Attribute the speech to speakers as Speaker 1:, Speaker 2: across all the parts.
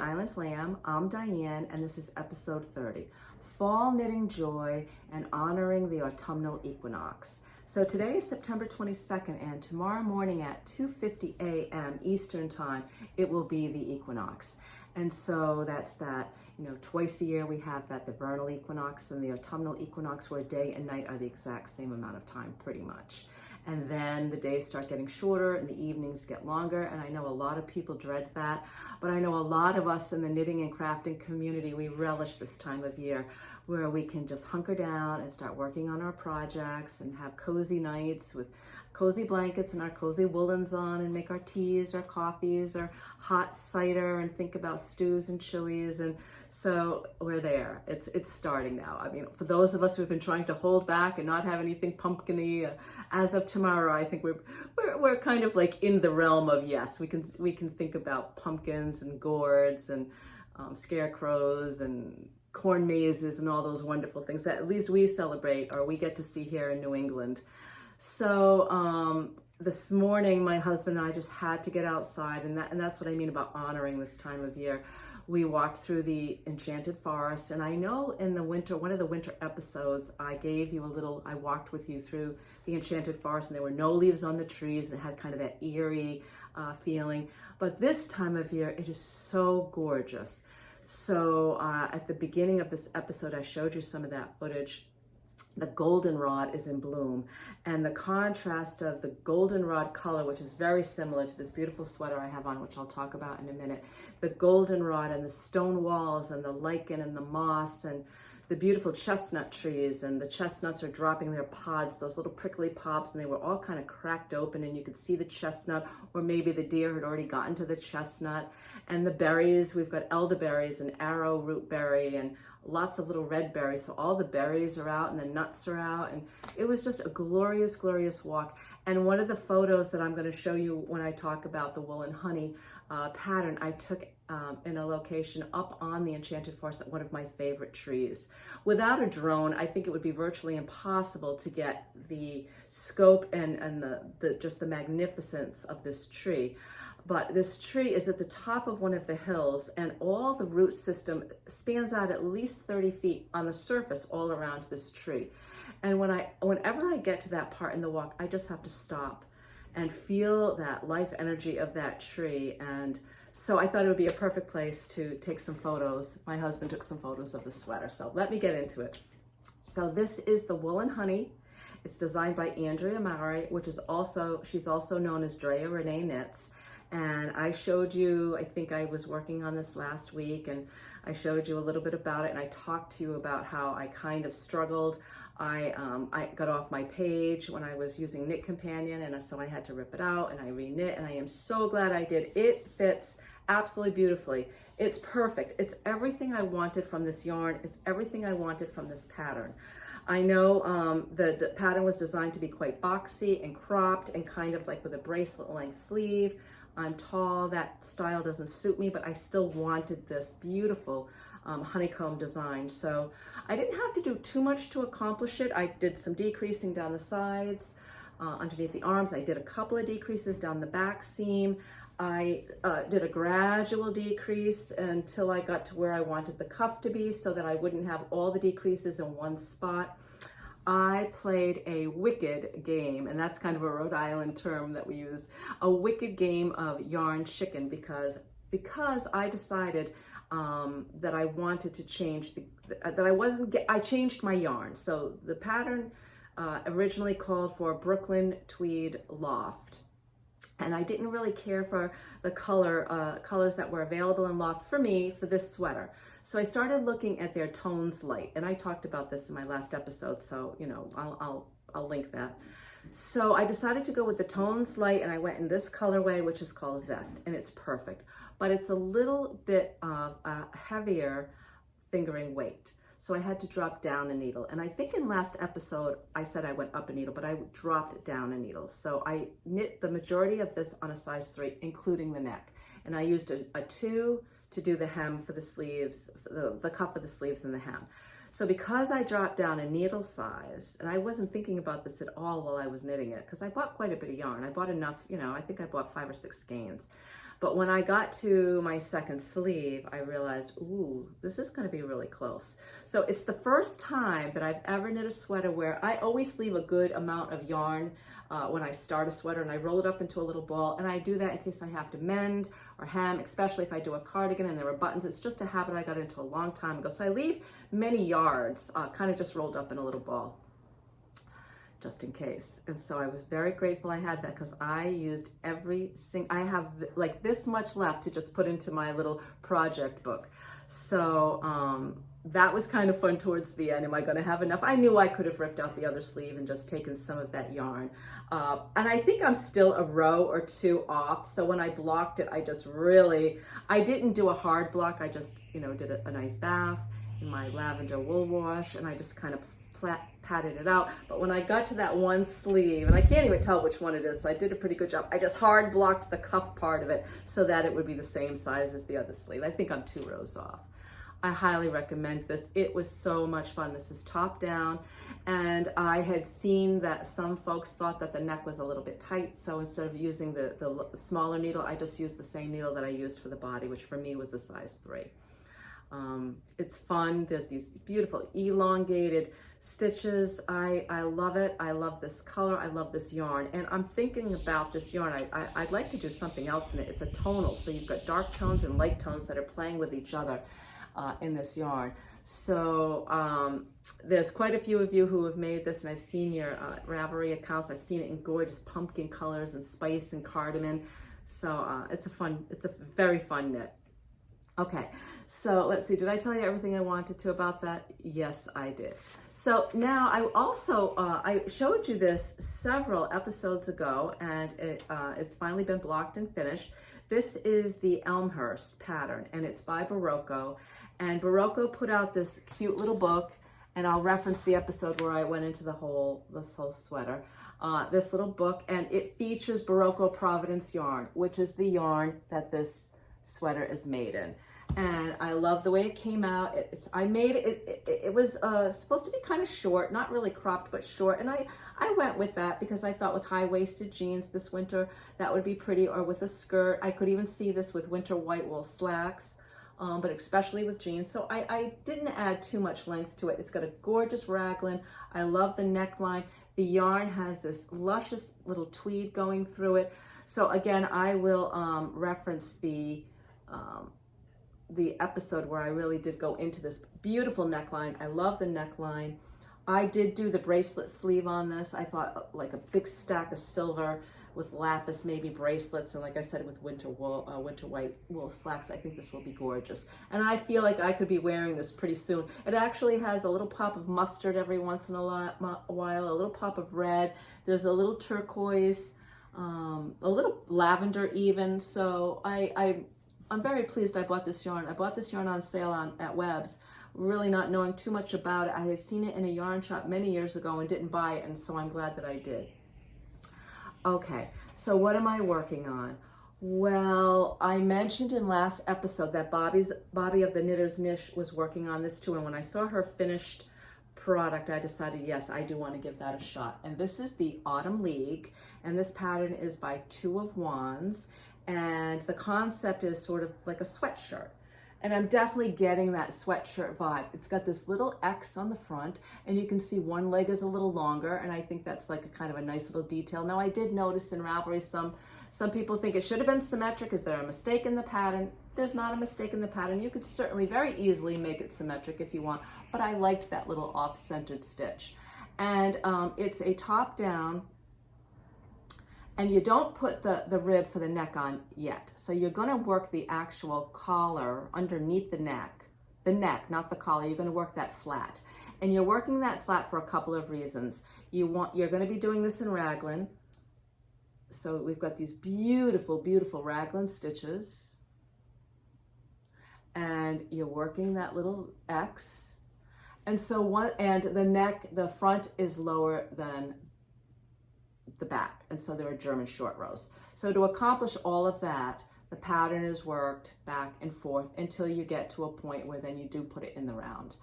Speaker 1: Island Lamb. I'm Diane, and this is episode 30, Fall Knitting Joy and Honoring the Autumnal Equinox. So today is September 22nd, and tomorrow morning at 2:50 a.m. Eastern Time, it will be the equinox. And so that's that, twice a year we have that, the vernal equinox and the autumnal equinox, where day and night are the exact same amount of time, pretty much. And then the days start getting shorter and the evenings get longer. And I know a lot of people dread that, but I know a lot of us in the knitting and crafting community, we relish this time of year where we can just hunker down and start working on our projects and have cozy nights with cozy blankets and our cozy woolens on and make our teas, our coffees, our hot cider and think about stews and chilies. And so we're there. It's starting now. I mean, for those of us who've been trying to hold back and not have anything pumpkin-y, as of tomorrow, I think we're kind of like in the realm of yes, we can think about pumpkins and gourds and scarecrows and corn mazes and all those wonderful things that at least we celebrate or we get to see here in New England. So this morning, my husband and I just had to get outside, and that's what I mean about honoring this time of year. We walked through the enchanted forest, and I know in the winter, one of the winter episodes, I walked with you through the enchanted forest, and there were no leaves on the trees. It had kind of that eerie feeling. But this time of year, it is so gorgeous. So at the beginning of this episode, I showed you some of that footage. The goldenrod is in bloom, and the contrast of the goldenrod color, which is very similar to this beautiful sweater I have on, which I'll talk about in a minute, the goldenrod and the stone walls and the lichen and the moss and the beautiful chestnut trees, and the chestnuts are dropping their pods, those little prickly pops, and they were all kind of cracked open, and you could see the chestnut, or maybe the deer had already gotten to the chestnut. And the berries, we've got elderberries and arrowroot berry and lots of little red berries. So all the berries are out and the nuts are out, and it was just a glorious, glorious walk. And one of the photos that I'm going to show you when I talk about the Wool Honey pattern, I took in a location up on the enchanted forest at one of my favorite trees. Without a drone, I think it would be virtually impossible to get the scope and just the magnificence of this tree. But this tree is at the top of one of the hills, and all the root system spans out at least 30 feet on the surface all around this tree. And whenever I get to that part in the walk, I just have to stop and feel that life energy of that tree. And so I thought it would be a perfect place to take some photos. My husband took some photos of the sweater, so let me get into it. So this is the Wool Honey. It's designed by Andrea Mowry, she's also known as Drea Renee Knits. And I showed you, I think I was working on this last week, and I showed you a little bit about it, and I talked to you about how I kind of struggled. I got off my page when I was using Knit Companion, and so I had to rip it out, and I re-knit, and I am so glad I did. It fits absolutely beautifully. It's perfect. It's everything I wanted from this yarn. It's everything I wanted from this pattern. I know the pattern was designed to be quite boxy and cropped and kind of like with a bracelet length sleeve. I'm tall, that style doesn't suit me, but I still wanted this beautiful honeycomb design. So I didn't have to do too much to accomplish it. I did some decreasing down the sides, underneath the arms. I did a couple of decreases down the back seam. I did a gradual decrease until I got to where I wanted the cuff to be so that I wouldn't have all the decreases in one spot. I played a wicked game, and that's kind of a Rhode Island term that we use, a wicked game of yarn chicken, because I decided that I wanted to change I changed my yarn. So the pattern originally called for Brooklyn Tweed Loft. And I didn't really care for the colors that were available in Loft for me for this sweater. So I started looking at their Tones Light, and I talked about this in my last episode, so I'll link that. So I decided to go with the Tones Light, and I went in this colorway, which is called Zest, and it's perfect. But it's a little bit of a heavier fingering weight. So I had to drop down a needle. And I think in last episode, I said I went up a needle, but I dropped down a needle. So I knit the majority of this on a size 3, including the neck. And I used a 2 to do the hem for the sleeves, the cuff of the sleeves and the hem. So because I dropped down a needle size, and I wasn't thinking about this at all while I was knitting it, because I bought quite a bit of yarn. I bought enough, I think I bought 5 or 6 skeins. But when I got to my second sleeve, I realized, ooh, this is gonna be really close. So it's the first time that I've ever knit a sweater where I always leave a good amount of yarn when I start a sweater, and I roll it up into a little ball, and I do that in case I have to mend or hem, especially if I do a cardigan and there are buttons. It's just a habit I got into a long time ago. So I leave many yards kind of just rolled up in a little ball, just in case. And so I was very grateful I had that, because I used I have like this much left to just put into my little project book. So that was kind of fun towards the end. Am I going to have enough? I knew I could have ripped out the other sleeve and just taken some of that yarn. And I think I'm still a row or two off. So when I blocked it, I didn't do a hard block. I just, did a nice bath in my lavender wool wash, and I just kind of patted it out. But when I got to that one sleeve, and I can't even tell which one it is, so I did a pretty good job. I just hard blocked the cuff part of it so that it would be the same size as the other sleeve. I think I'm 2 rows off. I highly recommend this. It was so much fun. This is top down, and I had seen that some folks thought that the neck was a little bit tight, so instead of using the smaller needle, I just used the same needle that I used for the body, which for me was a size 3. It's fun. There's these beautiful elongated stitches. I love it. I love this color. I love this yarn. And I'm thinking about this yarn. I'd like to do something else in it. It's a tonal. So you've got dark tones and light tones that are playing with each other in this yarn. So there's quite a few of you who have made this, and I've seen your Ravelry accounts. I've seen it in gorgeous pumpkin colors and spice and cardamom. So it's a very fun knit. Okay, so let's see, did I tell you everything I wanted to about that? Yes, I did. So now I also, I showed you this several episodes ago, and it's finally been blocked and finished. This is the Elmhurst pattern, and it's by Berocco. And Berocco put out this cute little book, and I'll reference the episode where I went into this whole sweater. This little book, and it features Berocco Providence yarn, which is the yarn that this sweater is made in. And I love the way it came out. I made it, it was supposed to be kind of short, not really cropped, but short. And I went with that because I thought with high-waisted jeans this winter, that would be pretty, or with a skirt. I could even see this with winter white wool slacks, but especially with jeans. So I didn't add too much length to it. It's got a gorgeous raglan. I love the neckline. The yarn has this luscious little tweed going through it. So again, I will reference the episode where I really did go into this beautiful neckline. I love the neckline. I did do the bracelet sleeve on this. I thought like a big stack of silver with lapis, maybe bracelets, and like I said, with winter white wool slacks. I think this will be gorgeous. And I feel like I could be wearing this pretty soon. It actually has a little pop of mustard every once in a while, a little pop of red. There's a little turquoise, a little lavender even. So I'm very pleased I bought this yarn. I bought this yarn on sale at Webb's, really not knowing too much about it. I had seen it in a yarn shop many years ago and didn't buy it, and so I'm glad that I did. Okay, so what am I working on? Well, I mentioned in last episode that Bobby of the Knitter's Niche was working on this too, and when I saw her finished product, I decided, yes, I do want to give that a shot. And this is the Autumn League, and this pattern is by Two of Wands. And the concept is sort of like a sweatshirt. And I'm definitely getting that sweatshirt vibe. It's got this little X on the front, and you can see one leg is a little longer, and I think that's like a kind of a nice little detail. Now I did notice in Ravelry some people think it should have been symmetric. Is there a mistake in the pattern? There's not a mistake in the pattern. You could certainly very easily make it symmetric if you want, but I liked that little off-centered stitch. And it's a top down, and you don't put the rib for the neck on yet. So you're gonna work the actual collar underneath the neck, not the collar. You're gonna work that flat. And you're working that flat for a couple of reasons. You're gonna be doing this in raglan. So we've got these beautiful, beautiful raglan stitches. And you're working that little X. And so and the neck, the front is lower than the back, and so there are German short rows. So to accomplish all of that, the pattern is worked back and forth until you get to a point where then you do put it in the round.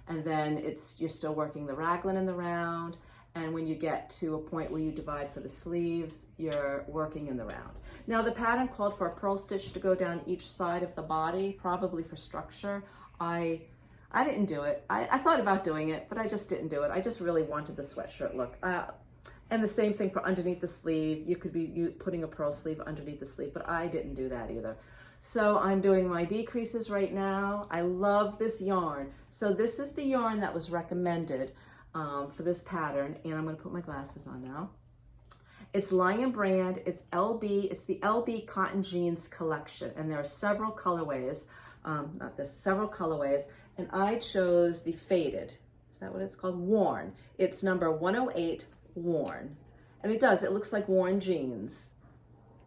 Speaker 1: And then you're still working the raglan in the round, And when you get to a point where you divide for the sleeves, you're working in the round. Now the pattern called for a purl stitch to go down each side of the body, probably for structure. I didn't do it. I thought about doing it, but I just didn't do it. I just really wanted the sweatshirt look. And the same thing for underneath the sleeve. You could be putting a purl sleeve underneath the sleeve, but I didn't do that either. So I'm doing my decreases right now. I love this yarn. So this is the yarn that was recommended for this pattern, and I'm gonna put my glasses on now. It's Lion brand, it's LB, it's the LB Cotton Jeans collection, and there are several colorways, several colorways, and I chose the faded. Is that what it's called? Worn. It's number 108, worn. And it looks like worn jeans.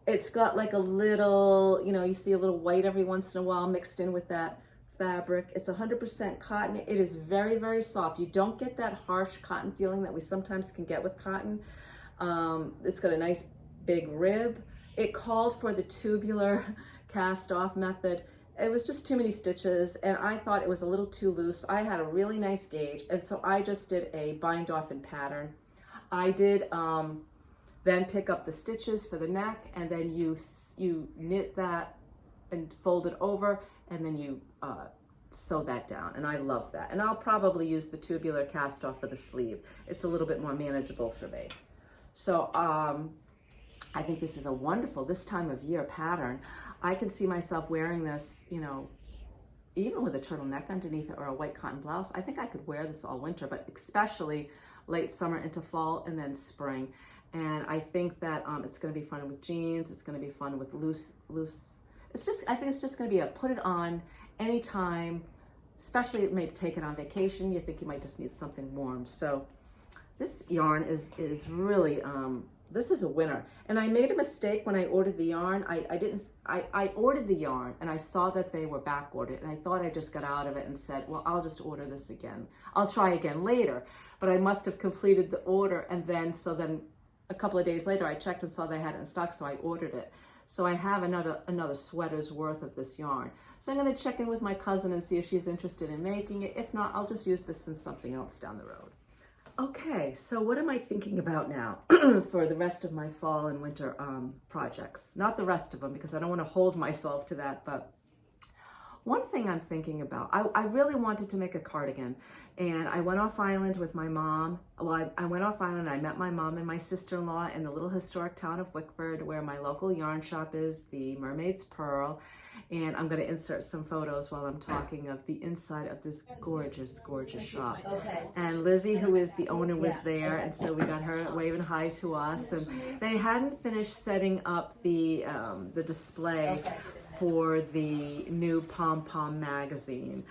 Speaker 1: It's got like a little, you see a little white every once in a while mixed in with that fabric. It's 100% cotton. It is very, very soft. You don't get that harsh cotton feeling that we sometimes can get with cotton. It's got a nice big rib. It called for the tubular cast off method. It was just too many stitches, and I thought it was a little too loose. I had a really nice gauge, and so I just did a bind off in pattern. I did then pick up the stitches for the neck, and then you knit that and fold it over, and then you sew that down, and I love that. And I'll probably use the tubular cast off for the sleeve. It's a little bit more manageable for me. So I think this is a wonderful, this time of year pattern. I can see myself wearing this, even with a turtleneck underneath it or a white cotton blouse. I think I could wear this all winter, but especially late summer into fall and then spring. And I think that it's gonna be fun with jeans. It's gonna be fun with loose. I think it's just gonna be a put it on anytime, especially maybe take it on vacation. You think you might just need something warm. So this yarn is really, this is a winner. And I made a mistake when I ordered the yarn. I ordered the yarn and I saw that they were back ordered, and I thought I just got out of it and said, well, I'll just order this again. I'll try again later. But I must have completed the order, and then a couple of days later I checked and saw they had it in stock, so I ordered it. So I have another sweater's worth of this yarn. So I'm gonna check in with my cousin and see if she's interested in making it. If not, I'll just use this in something else down the road. Okay, so what am I thinking about now for the rest of my fall and winter projects? Not the rest of them, because I don't want to hold myself to that, but one thing I'm thinking about, I really wanted to make a cardigan, and I went off island with my mom. Well, I went off island, I met my mom and my sister-in-law in the little historic town of Wickford, where my local yarn shop is, the Mermaid's Pearl. And I'm going to insert some photos while I'm talking of the inside of this gorgeous, gorgeous shop. Okay. And Lizzie, who is the owner, was there, and so we got her waving hi to us. And they hadn't finished setting up the display for the new Pom Pom magazine.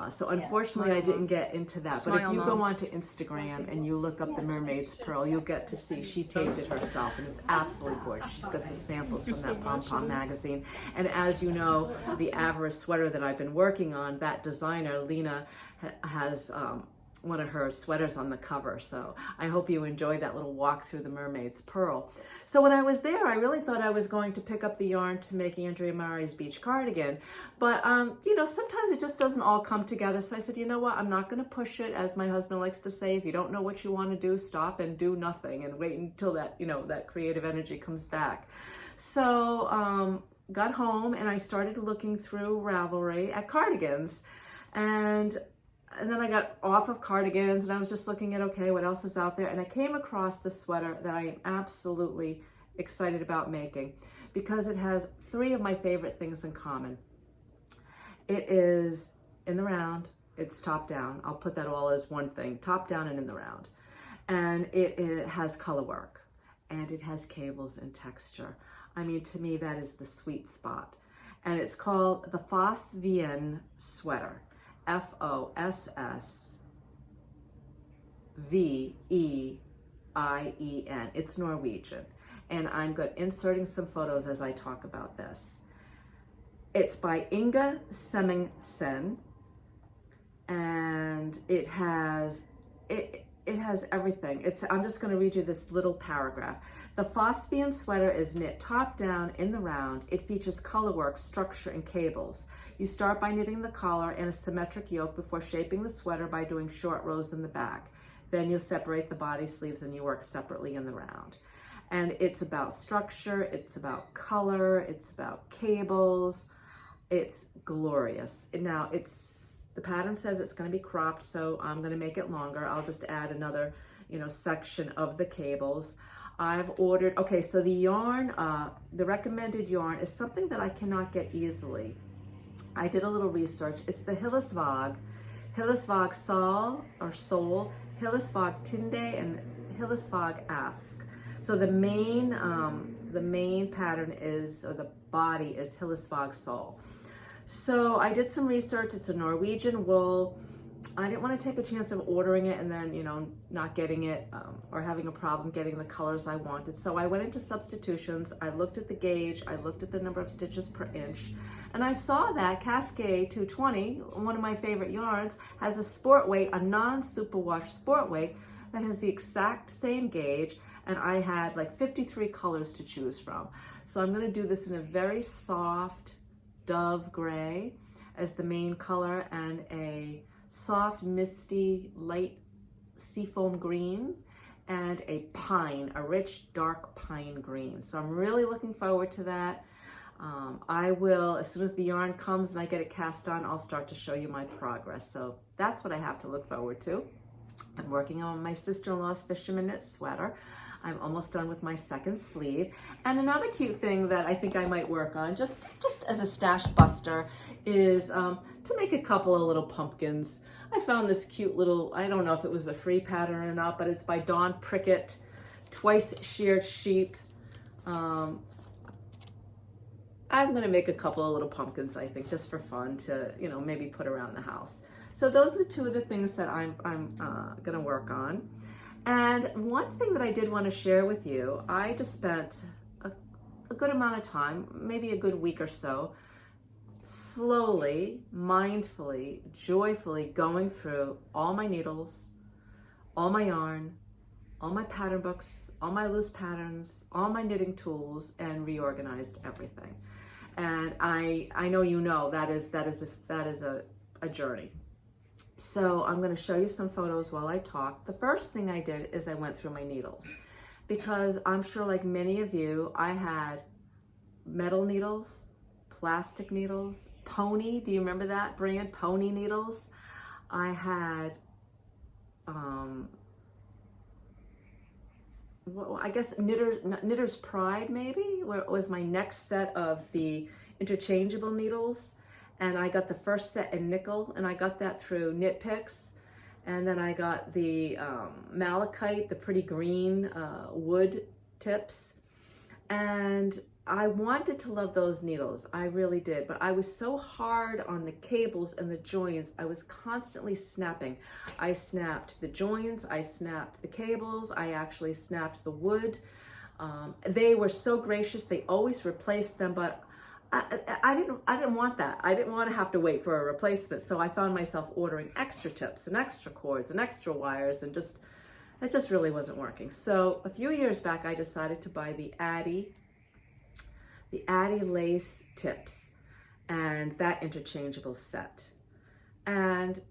Speaker 1: So unfortunately, I didn't get into that. But if you go onto Instagram and you look up the Mermaid's Pearl, you'll get to see she taped it herself, and it's absolutely gorgeous. She's got the samples from that Pom Pom magazine. And as you know, the Avarice sweater that I've been working on, that designer, Lena, has one of her sweaters on the cover. So I hope you enjoy that little walk through the Mermaid's Pearl. So when I was there, I really thought I was going to pick up the yarn to make Andrea Mowry's beach cardigan. But, sometimes it just doesn't all come together. So I said, you know what, I'm not going to push it. As my husband likes to say, if you don't know what you want to do, stop and do nothing and wait until that, that creative energy comes back. So got home and I started looking through Ravelry at cardigans. And then I got off of cardigans and I was just looking at, okay, what else is out there? And I came across the sweater that I am absolutely excited about making because it has three of my favorite things in common. It is in the round, it's top down. I'll put that all as one thing, top down and in the round. And it has color work and it has cables and texture. I mean, to me, that is the sweet spot. And it's called the Fossveien sweater. Fossveien. It's Norwegian. And I'm inserting some photos as I talk about this. It's by Inga Semmingsen. And it has everything. I'm just going to read you this little paragraph. The Fossveien sweater is knit top down in the round. It features colorwork, structure, and cables. You start by knitting the collar and a symmetric yoke before shaping the sweater by doing short rows in the back. Then you'll separate the body sleeves and you work separately in the round. And it's about structure, it's about color, it's about cables. It's glorious. Now the pattern says it's going to be cropped, so I'm going to make it longer. I'll just add another, section of the cables. I've ordered, okay, so the yarn, the recommended yarn is something that I cannot get easily. I did a little research. It's the Hillesvag Sol or Sol, Hillesvag Tinde, and Hillesvag Ask. So the main pattern is, or the body is Hillesvag Sol. So I did some research. It's a Norwegian wool. I didn't want to take a chance of ordering it and then, not getting it or having a problem getting the colors I wanted. So I went into substitutions. I looked at the gauge. I looked at the number of stitches per inch. And I saw that Cascade 220, one of my favorite yarns, has a sport weight, a non-superwash sport weight that has the exact same gauge. And I had like 53 colors to choose from. So I'm going to do this in a very soft dove gray as the main color, and a soft, misty, light seafoam green, and a rich, dark pine green. So I'm really looking forward to that. I will, as soon as the yarn comes and I get it cast on, I'll start to show you my progress. So that's what I have to look forward to. I'm working on my sister-in-law's fisherman knit sweater. I'm almost done with my second sleeve. And another cute thing that I think I might work on, just as a stash buster, is to make a couple of little pumpkins. I found this cute little, I don't know if it was a free pattern or not, but it's by Dawn Prickett, Twice Sheared Sheep. I'm gonna make a couple of little pumpkins, I think, just for fun to, maybe put around the house. So those are two of the things that I'm gonna work on. And one thing that I did want to share with you, I just spent a good amount of time, maybe a good week or so, slowly, mindfully, joyfully going through all my needles, all my yarn, all my pattern books, all my loose patterns, all my knitting tools, and reorganized everything. And I know that is a journey. So I'm going to show you some photos while I talk. The first thing I did is I went through my needles, because I'm sure, like many of you, I had metal needles, plastic needles, Pony. Do you remember that brand, Pony needles? I had, I guess Knitter's Pride, maybe, where it was my next set of the interchangeable needles. And I got the first set in nickel, and I got that through Knit Picks. And then I got the malachite, the pretty green wood tips. And I wanted to love those needles, I really did. But I was so hard on the cables and the joins, I was constantly snapping. I snapped the joins, I snapped the cables, I actually snapped the wood. They were so gracious, they always replaced them, but I didn't want that. I didn't want to have to wait for a replacement. So I found myself ordering extra tips and extra cords and extra wires, and it just really wasn't working. So a few years back, I decided to buy the Addy lace tips and that interchangeable set. And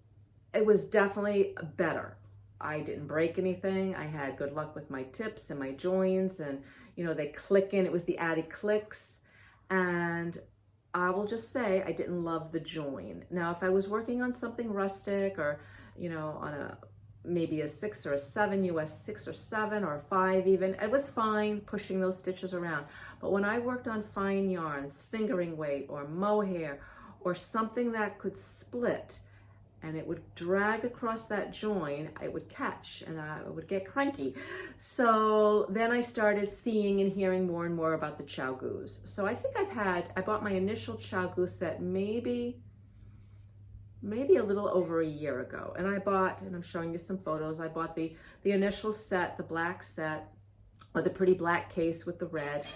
Speaker 1: it was definitely better. I didn't break anything. I had good luck with my tips and my joins, and they click in. It was the Addy clicks. And I will just say I didn't love the join. Now, if I was working on something rustic, or, on maybe a 6 or a 7, US 6 or 7 or 5 even, it was fine pushing those stitches around. But when I worked on fine yarns, fingering weight or mohair, or something that could split, and it would drag across that join, it would catch and I would get cranky. So then I started seeing and hearing more and more about the Chow Goose. So I think I bought my initial Chow Goose set maybe a little over a year ago. And I'm showing you some photos, I bought the initial set, the black set, with the pretty black case with the red.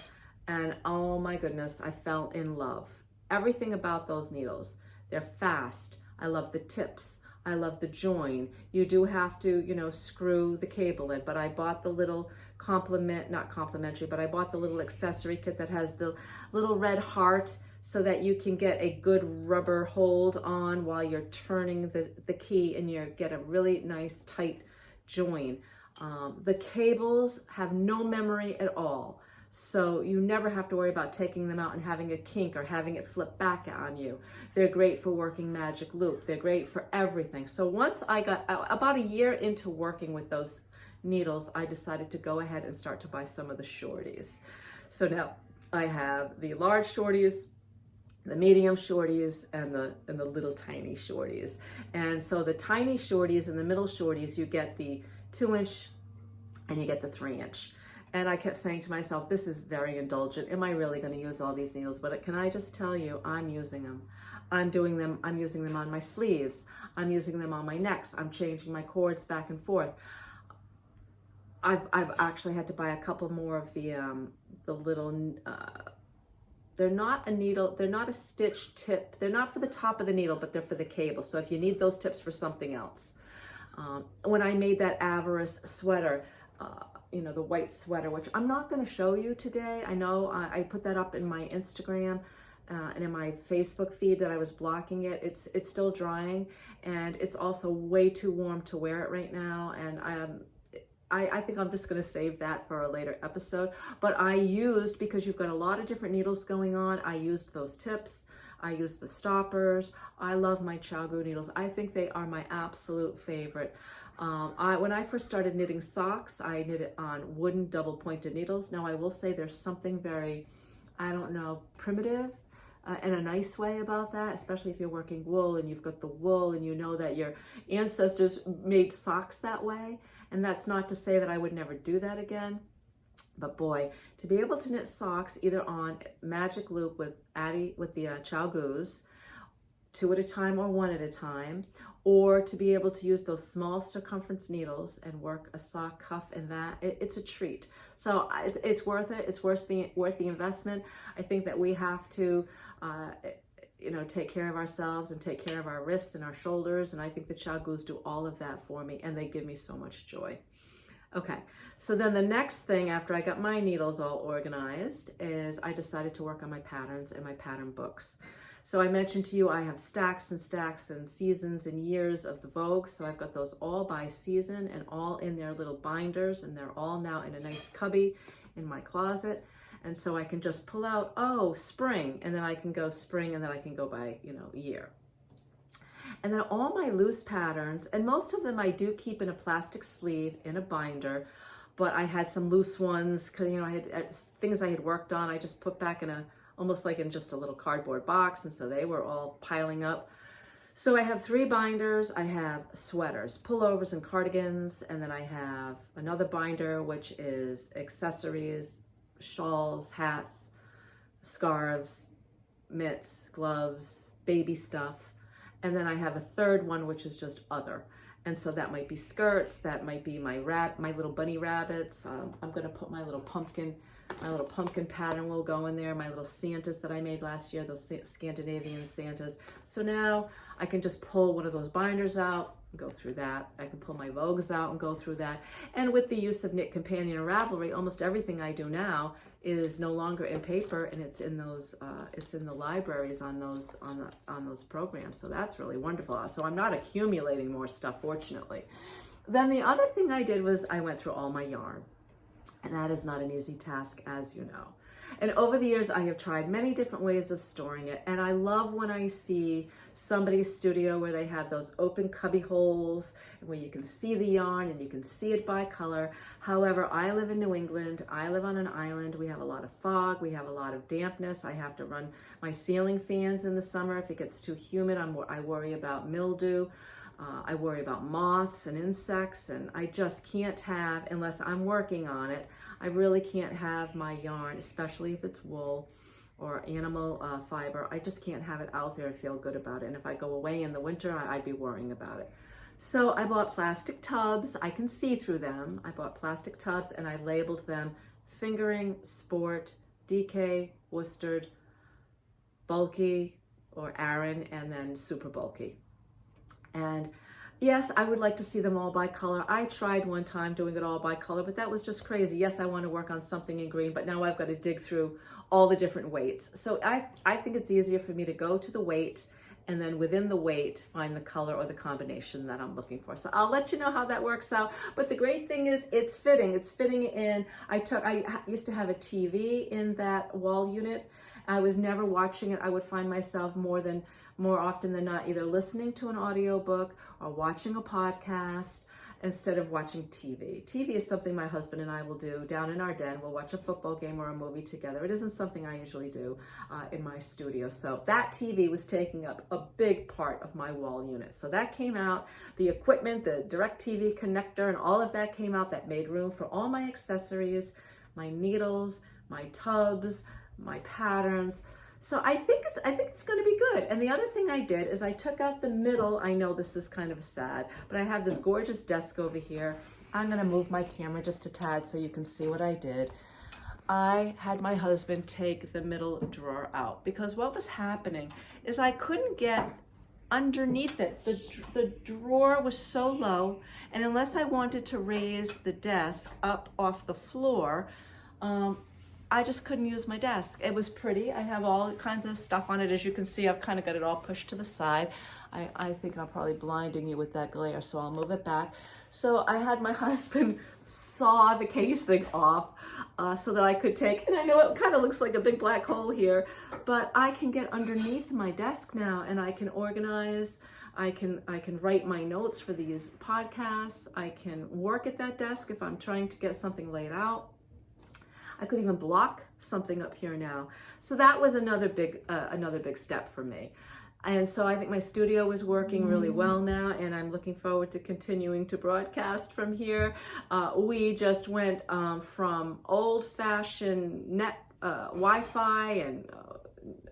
Speaker 1: And oh my goodness, I fell in love. Everything about those needles. They're fast. I love the tips. I love the join. You do have to, screw the cable in, but I bought the little not complimentary, but I bought the little accessory kit that has the little red heart, so that you can get a good rubber hold on while you're turning the key, and you get a really nice tight join. The cables have no memory at all. So you never have to worry about taking them out and having a kink or having it flip back on you. They're great for working magic loop. They're great for everything. So once I got about a year into working with those needles, I decided to go ahead and start to buy some of the shorties. So now I have the large shorties, the medium shorties, and the little tiny shorties. And so the tiny shorties and the middle shorties, you get the 2-inch and you get the 3-inch. And I kept saying to myself, this is very indulgent. Am I really going to use all these needles? But can I just tell you, I'm using them. I'm using them on my sleeves. I'm using them on my necks. I'm changing my cords back and forth. I've actually had to buy a couple more of the little, they're not a needle, they're not a stitch tip. They're not for the top of the needle, but they're for the cable. So if you need those tips for something else. When I made that Avarice sweater, you know, the white sweater, which I'm not going to show you today. I know I put that up in my Instagram and in my Facebook feed that I was blocking it. It's still drying, and it's also way too warm to wear it right now. And I think I'm just going to save that for a later episode. But I used, because you've got a lot of different needles going on, I used those tips. I used the stoppers. I love my ChiaoGoo needles. I think they are my absolute favorite. When I first started knitting socks, I knit it on wooden double pointed needles. Now I will say there's something very, I don't know, primitive in a nice way about that, especially if you're working wool and you've got the wool and you know that your ancestors made socks that way. And that's not to say that I would never do that again. But boy, to be able to knit socks either on magic loop with the ChiaoGoos, 2 at a time or 1 at a time, or to be able to use those small circumference needles and work a sock cuff and that, it's a treat. So it's worth it. It's worth the investment. I think that we have to, you know, take care of ourselves and take care of our wrists and our shoulders. And I think the ChiaoGoos do all of that for me, and they give me so much joy. Okay, so then the next thing after I got my needles all organized is I decided to work on my patterns and my pattern books. So I mentioned to you I have stacks and stacks and seasons and years of the Vogue. So I've got those all by season and all in their little binders, and they're all now in a nice cubby in my closet. And so I can just pull out, oh, spring, and then I can go spring, and then I can go by, you know, year. And then all my loose patterns, and most of them I do keep in a plastic sleeve in a binder, but I had some loose ones, because, you know, I had things I had worked on, I just put back in almost like in just a little cardboard box, and so they were all piling up. So I have 3 binders. I have sweaters, pullovers, and cardigans, and then I have another binder, which is accessories, shawls, hats, scarves, mitts, gloves, baby stuff. And then I have a third one, which is just other. And so that might be skirts, that might be my little bunny rabbits. I'm gonna put my little pumpkin pattern will go in there, my little Santas that I made last year, those Scandinavian Santas. So now I can just pull one of those binders out, go through that. I can pull my Vogues out and go through that. And with the use of Knit Companion and Ravelry, almost everything I do now is no longer in paper, and it's in those, it's in the libraries on those programs. So that's really wonderful. So I'm not accumulating more stuff, fortunately. Then the other thing I did was I went through all my yarn, and that is not an easy task, as you know. And over the years, I have tried many different ways of storing it. And I love when I see somebody's studio where they have those open cubby holes where you can see the yarn and you can see it by color. However, I live in New England. I live on an island. We have a lot of fog. We have a lot of dampness. I have to run my ceiling fans in the summer. If it gets too humid, I worry about mildew. I worry about moths and insects, and I just can't have, unless I'm working on it, I really can't have my yarn, especially if it's wool or animal fiber. I just can't have it out there and feel good about it. And if I go away in the winter, I'd be worrying about it. So I bought plastic tubs. I can see through them. I bought plastic tubs and I labeled them fingering, sport, DK, worsted, bulky, or Aran, and then super bulky. And yes, I would like to see them all by color. I tried one time doing it all by color, but that was just crazy. Yes, I want to work on something in green, but now I've got to dig through all the different weights. So I think it's easier for me to go to the weight and then within the weight, find the color or the combination that I'm looking for. So I'll let you know how that works out. But the great thing is it's fitting. It's fitting in. I used to have a TV in that wall unit. I was never watching it. I would find myself more often than not either listening to an audiobook or watching a podcast instead of watching TV. TV is something my husband and I will do down in our den. We'll watch a football game or a movie together. It isn't something I usually do in my studio. So that TV was taking up a big part of my wall unit. So that came out, the equipment, the DirecTV connector, and all of that came out. That made room for all my accessories, my needles, my tubs, my patterns. So I think it's going to be good. And the other thing I did is I took out the middle. I know this is kind of sad, but I have this gorgeous desk over here. I'm going to move my camera just a tad so you can see what I did. I had my husband take the middle drawer out because what was happening is I couldn't get underneath it. The drawer was so low, and unless I wanted to raise the desk up off the floor, I just couldn't use my desk. It was pretty. I have all kinds of stuff on it. As you can see, I've kind of got it all pushed to the side. I think I'm probably blinding you with that glare, so I'll move it back. So I had my husband saw the casing off so that I could take, and I know it kind of looks like a big black hole here, but I can get underneath my desk now and I can organize. I can write my notes for these podcasts. I can work at that desk if I'm trying to get something laid out. I could even block something up here now. So that was another big step for me. And so I think my studio is working really well now, and I'm looking forward to continuing to broadcast from here. We just went from old-fashioned net Wi-Fi and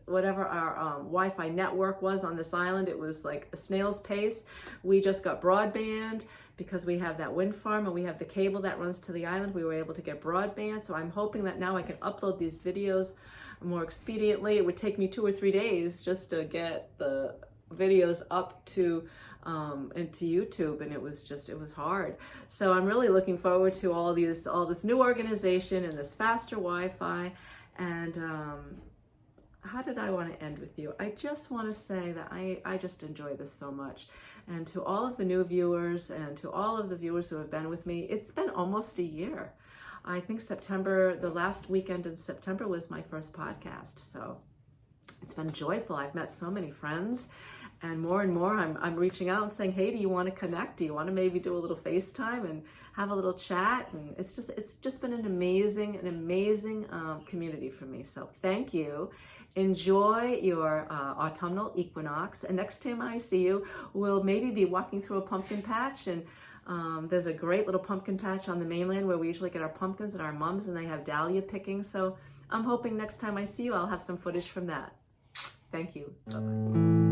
Speaker 1: whatever our Wi-Fi network was on this island. It was like a snail's pace. We just got broadband. Because we have that wind farm and we have the cable that runs to the island, we were able to get broadband. So I'm hoping that now I can upload these videos more expediently. It would take me 2 or 3 days just to get the videos up to into YouTube, and it was hard. So I'm really looking forward to all this new organization and this faster Wi-Fi. And how did I want to end with you? I just want to say that I just enjoy this so much. And to all of the new viewers and to all of the viewers who have been with me, it's been almost a year. I think September, the last weekend in September was my first podcast. So it's been joyful. I've met so many friends, and more I'm reaching out and saying, hey, do you want to connect? Do you want to maybe do a little FaceTime and have a little chat? And it's just been an amazing community for me. So thank you. Enjoy your autumnal equinox, and next time I see you, we'll maybe be walking through a pumpkin patch, and there's a great little pumpkin patch on the mainland where we usually get our pumpkins and our mums, and they have dahlia picking. So I'm hoping next time I see you, I'll have some footage from that. Thank you. Bye-bye.